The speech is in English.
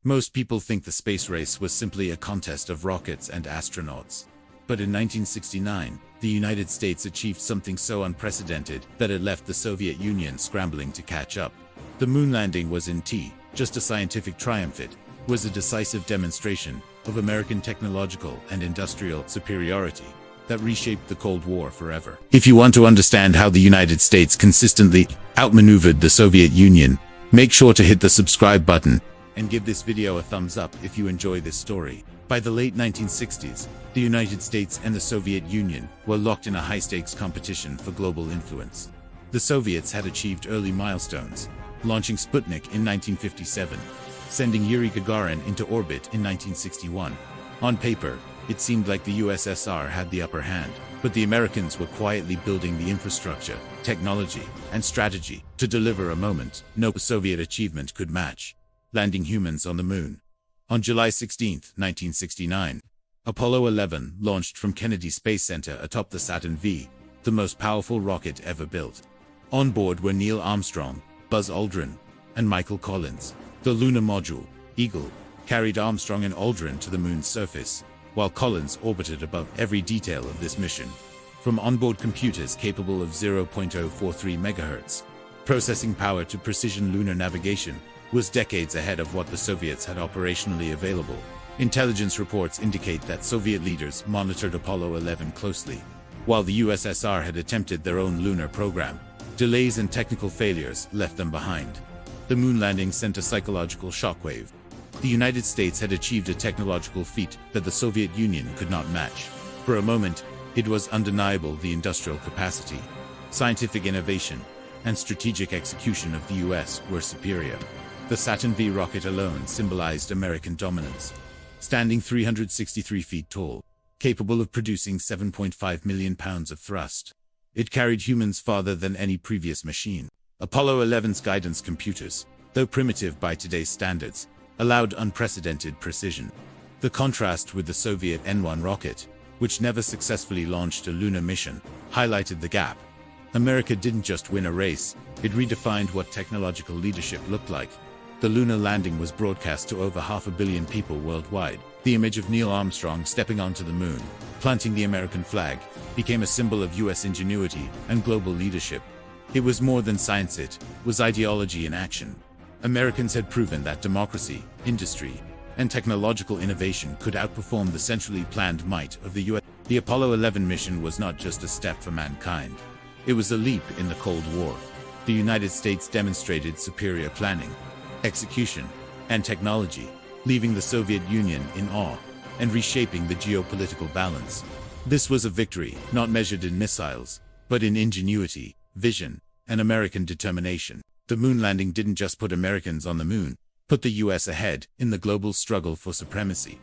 Most people think the space race was simply a contest of rockets and astronauts. But in 1969, the United States achieved something so unprecedented that it left the Soviet Union scrambling to catch up. The moon landing wasn't just a scientific triumph, it was a decisive demonstration of American technological and industrial superiority that reshaped the Cold War forever. If you want to understand how the United States consistently outmaneuvered the Soviet Union, make sure to hit the subscribe button and give this video a thumbs up if you enjoy this story. By the late 1960s, the United States and the Soviet Union were locked in a high-stakes competition for global influence. The Soviets had achieved early milestones, launching Sputnik in 1957, sending Yuri Gagarin into orbit in 1961. On paper, it seemed like the USSR had the upper hand, but the Americans were quietly building the infrastructure, technology, and strategy to deliver a moment no Soviet achievement could match: landing humans on the moon. On July 16, 1969, Apollo 11 launched from Kennedy Space Center atop the Saturn V, the most powerful rocket ever built. On board were Neil Armstrong, Buzz Aldrin, and Michael Collins. The lunar module, Eagle, carried Armstrong and Aldrin to the moon's surface, while Collins orbited above every detail of this mission. From onboard computers capable of 0.043 MHz, processing power to precision lunar navigation was decades ahead of what the Soviets had operationally available. Intelligence reports indicate that Soviet leaders monitored Apollo 11 closely. While the USSR had attempted their own lunar program, delays and technical failures left them behind. The moon landing sent a psychological shockwave. The United States had achieved a technological feat that the Soviet Union could not match. For a moment, it was undeniable the industrial capacity, scientific innovation, and strategic execution of the US were superior. The Saturn V rocket alone symbolized American dominance. Standing 363 feet tall, capable of producing 7.5 million pounds of thrust, it carried humans farther than any previous machine. Apollo 11's guidance computers, though primitive by today's standards, allowed unprecedented precision. The contrast with the Soviet N-1 rocket, which never successfully launched a lunar mission, highlighted the gap. America didn't just win a race, it redefined what technological leadership looked like. The lunar landing was broadcast to over 500 million people worldwide. The image of Neil Armstrong stepping onto the moon, planting the American flag, became a symbol of US ingenuity and global leadership. It was more than science, it was ideology in action. Americans had proven that democracy, industry, and technological innovation could outperform the centrally planned might of the US. The Apollo 11 mission was not just a step for mankind. It was a leap in the Cold War. The United States demonstrated superior planning, execution, and technology, leaving the Soviet Union in awe and reshaping the geopolitical balance. This was a victory not measured in missiles, but in ingenuity, vision, and American determination. The moon landing didn't just put Americans on the moon, put the US ahead in the global struggle for supremacy.